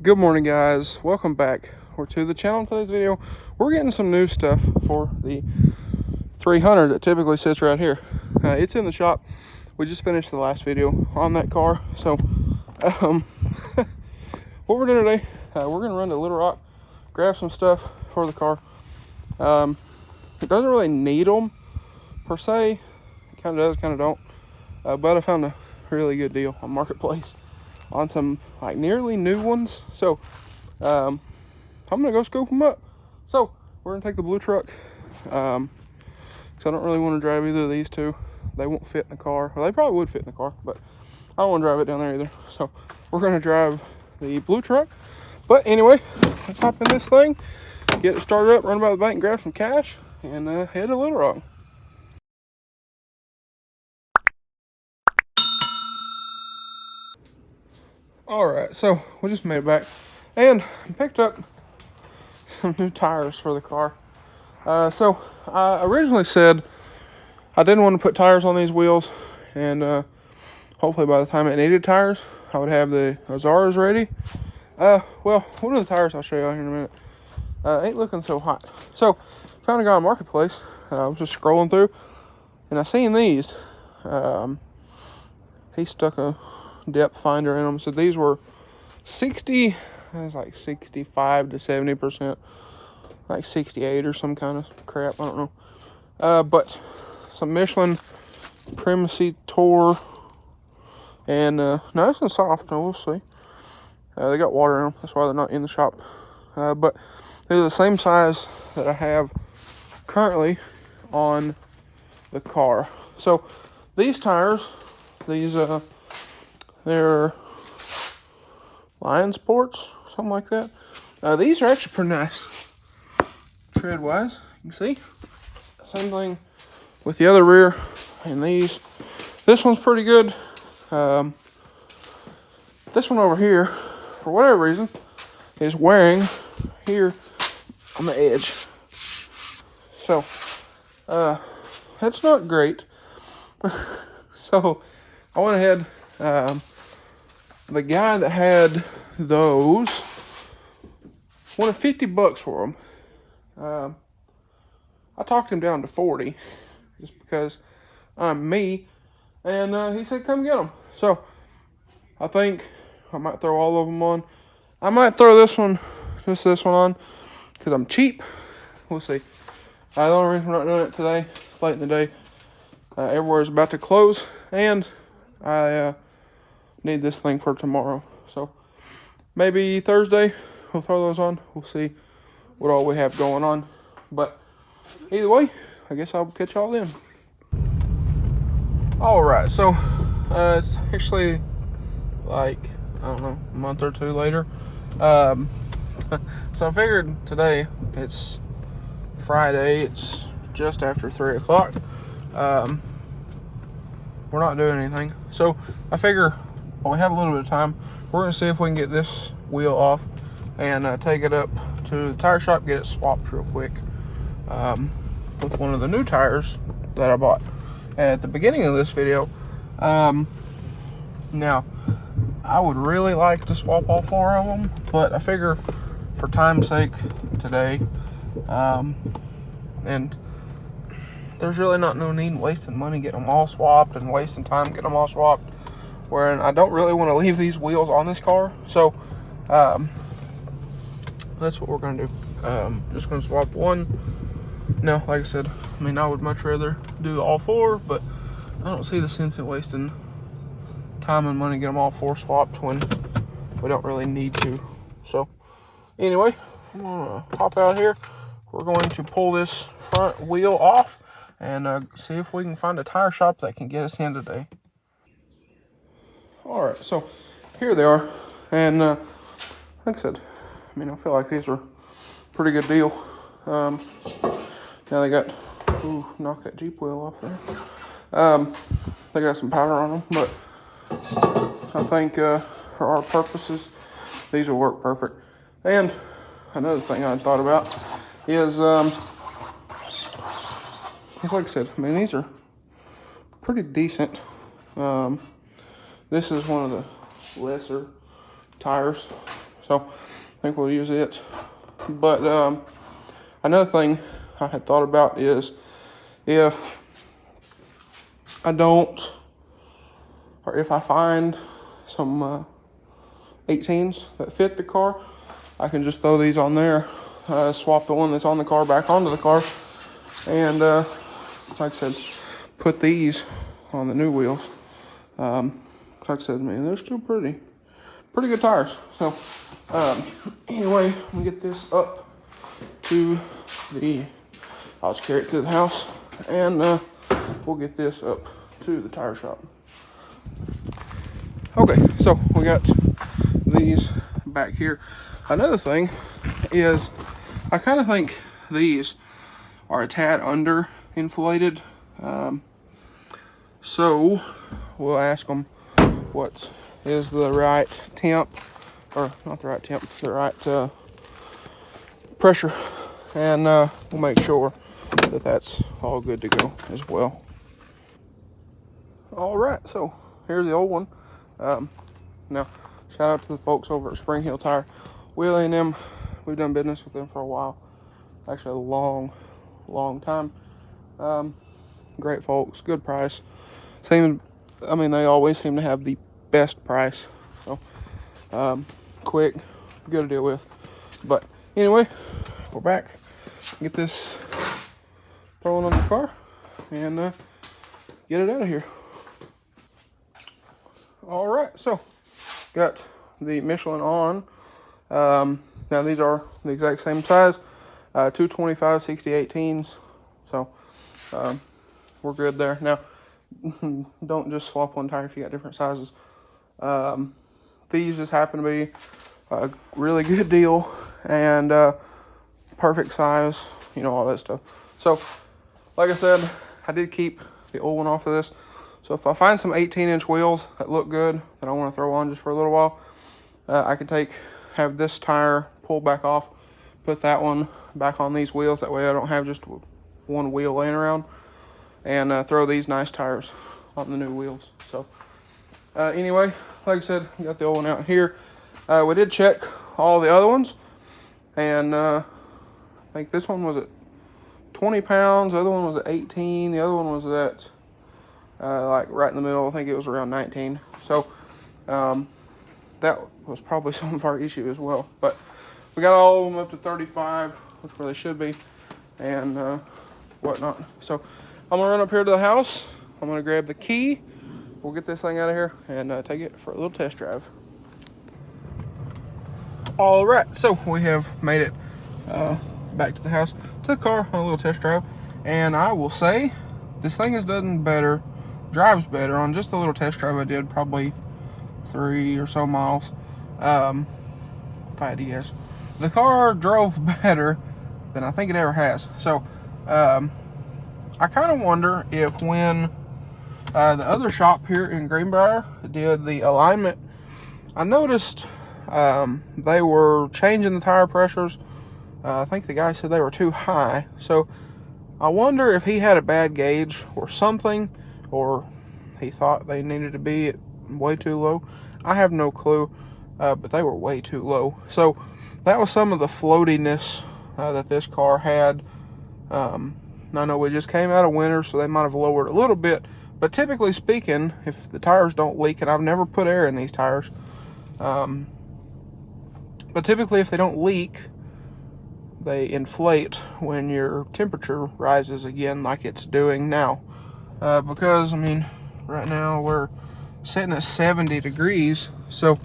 Good morning, guys. Welcome back to the channel. In today's video, we're getting some new stuff for the 300 that typically sits right here. It's in the shop. We just finished the last video on that car. So what we're doing today, we're going to run to Little Rock, grab some stuff for the car. It doesn't really need them per se. It kind of does, kind of don't. But I found a really good deal on Marketplace on some like nearly new ones. So I'm gonna go scoop them up. So we're gonna take the blue truck, because I don't really want to drive either of these two. They won't fit in the car. Well, they probably would fit in the car, but I don't want to drive it down there either. So we're gonna drive the blue truck. But anyway, let's hop in this thing, get it started up, run by the bank and grab some cash, and head to Little Rock. Alright, so we just made it back and picked up some new tires for the car. So I originally said I didn't want to put tires on these wheels, and hopefully by the time it needed tires, I would have the Azaras ready. Well, one of the tires I'll show you out here in a minute ain't looking so hot. So found a guy on Marketplace. I was just scrolling through, and I seen these. He stuck a depth finder in them. So these were 60, it was like 65 to 70%, like 68 or some kind of crap, I don't know. But some Michelin Primacy Tour, and nice and soft. We'll see. They got water in them, that's why they're not in the shop. But they're the same size that I have currently on the car. So these tires, they're Lion Sports, something like that. These are actually pretty nice tread wise. You can see same thing with the other rear, and these. This one's pretty good. This one over here, for whatever reason, is wearing here on the edge. So that's not great. So I went ahead. The guy that had those wanted $50 for them. I talked him down to 40, just because I'm me, and he said come get them. So I think I might throw all of them on. I might throw this one, just this one on, because I'm cheap. We'll see. The only reason we're not doing it today, it's late in the day. Everywhere's about to close, and I need this thing for tomorrow. So maybe Thursday we'll throw those on. We'll see what all we have going on. But either way, I guess I'll catch y'all then. Alright, so it's actually like, I don't know, a month or two later. So I figured today, it's Friday, it's just after 3 o'clock. We're not doing anything. So I figure, well, we have a little bit of time. We're going to see if we can get this wheel off and take it up to the tire shop, get it swapped real quick with one of the new tires that I bought at the beginning of this video. Now, I would really like to swap all 4 of them, but I figure for time's sake today, and there's really not no need in wasting money getting them all swapped and wasting time getting them all swapped, where I don't really want to leave these wheels on this car. So that's what we're going to do. Just going to swap one. Now, like I said, I mean, I would much rather do all 4, but I don't see the sense in wasting time and money to get them all 4 swapped when we don't really need to. So anyway, I'm going to pop out here. We're going to pull this front wheel off and see if we can find a tire shop that can get us in today. Alright, so here they are, and like I said, I mean, I feel like these are a pretty good deal. Now they got, ooh, knock that Jeep wheel off there. They got some powder on them, but I think for our purposes, these will work perfect. And another thing I thought about is, like I said, I mean, these are pretty decent. This is one of the lesser tires, So I think we'll use it. But another thing I had thought about is if I don't, or if I find some 18s that fit the car, I can just throw these on there, swap the one that's on the car back onto the car, and like I said, put these on the new wheels. Like I said, man, they're still pretty good tires. So anyway, we get this up to I'll just carry it to the house, and we'll get this up to the tire shop. Okay, so we got these back here. Another thing is, I kind of think these are a tad under inflated. So we'll ask them what is the right temp, or not the right temp, the right pressure, and we'll make sure that that's all good to go as well. All right, so here's the old one. Now, shout out to the folks over at Spring Hill Tire. Willie and them, we've done business with them for a while. Actually, a long time. Great folks, good price. They always seem to have the best price. So, quick, good to deal with. But anyway, we're back. Get this thrown on the car and get it out of here. All right, so got the Michelin on. Now these are the exact same size, 225 60/18s. So we're good there. Now, don't just swap one tire if you got different sizes. These just happen to be a really good deal and perfect size, all that stuff. So, like I said, I did keep the old one off of this. So if I find some 18-inch wheels that look good that I want to throw on just for a little while, I can have this tire pulled back off, put that one back on these wheels. That way I don't have just one wheel laying around, and throw these nice tires on the new wheels. So anyway, like I said, got the old one out here. We did check all the other ones, and I think this one was at 20 pounds, the other one was at 18, the other one was at like right in the middle. I think it was around 19. So that was probably some of our issue as well. But we got all of them up to 35, which where they should be, and whatnot. So I'm gonna run up here to the house. I'm gonna grab the key. We'll get this thing out of here and take it for a little test drive. All right, so we have made it back to the house, to the car on a little test drive, and I will say this thing has done better, drives better on just a little test drive I did, probably 3 or so miles. If I had to guess, the car drove better than I think it ever has. So I kind of wonder if when the other shop here in Greenbrier did the alignment, I noticed they were changing the tire pressures. I think the guy said they were too high. So I wonder if he had a bad gauge or something, or he thought they needed to be at way too low. I have no clue, but they were way too low. So that was some of the floatiness that this car had. I know we just came out of winter, so they might have lowered a little bit. But typically speaking, if the tires don't leak, and I've never put air in these tires, but typically if they don't leak, they inflate when your temperature rises again, like it's doing now. Because, right now we're sitting at 70 degrees, so,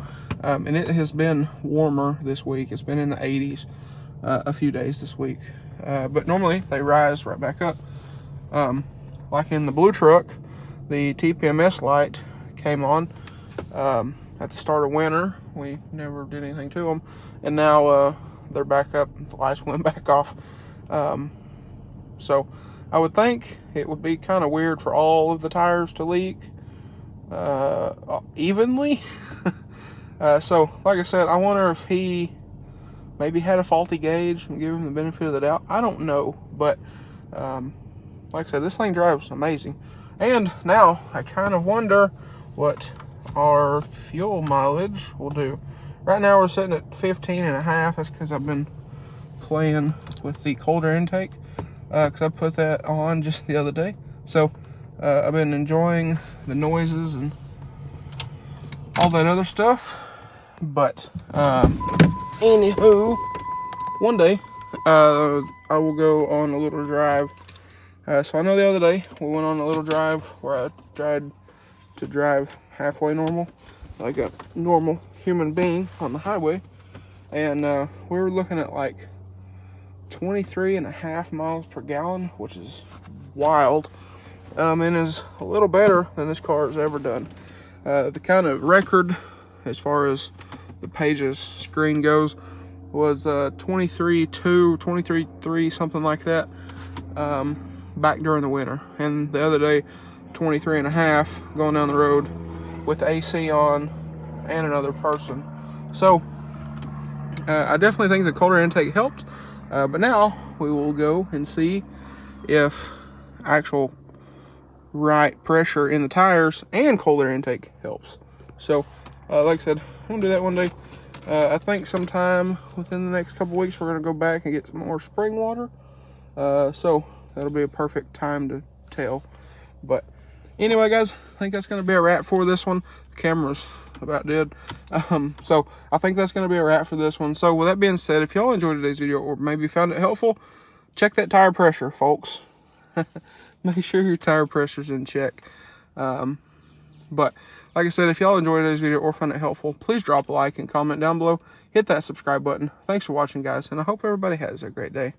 and it has been warmer this week. It's been in the 80s a few days this week. But normally they rise right back up. Like in the blue truck, the TPMS light came on at the start of winter. We never did anything to them, and now they're back up. The lights went back off. So I would think it would be kind of weird for all of the tires to leak evenly. So like I said, I wonder if he maybe had a faulty gauge and give him the benefit of the doubt. I don't know, but like I said, this thing drives amazing. And now I kind of wonder what our fuel mileage will do. Right now we're sitting at 15.5. That's because I've been playing with the colder intake, because I put that on just the other day. So I've been enjoying the noises and all that other stuff. But anywho, one day I will go on a little drive. So I know the other day we went on a little drive where I tried to drive halfway normal, like a normal human being on the highway, and we were looking at like 23.5 miles per gallon, which is wild, and is a little better than this car has ever done. The kind of record as far as the pages screen goes was 23.2, 23.3, something like that, back during the winter. And the other day 23.5 going down the road with AC on and another person. So I definitely think the colder intake helped, but now we will go and see if actual right pressure in the tires and colder intake helps. So like I said, I'm gonna do that one day. I think sometime within the next couple weeks we're gonna go back and get some more spring water, so that'll be a perfect time to tell. But anyway, guys, I think that's gonna be a wrap for this one. The camera's about dead, so I think that's gonna be a wrap for this one. So with that being said, if y'all enjoyed today's video or maybe found it helpful, check that tire pressure, folks. Make sure your tire pressure's in check. But like I said, if y'all enjoyed today's video or found it helpful, please drop a like and comment down below. Hit that subscribe button. Thanks for watching, guys, and I hope everybody has a great day.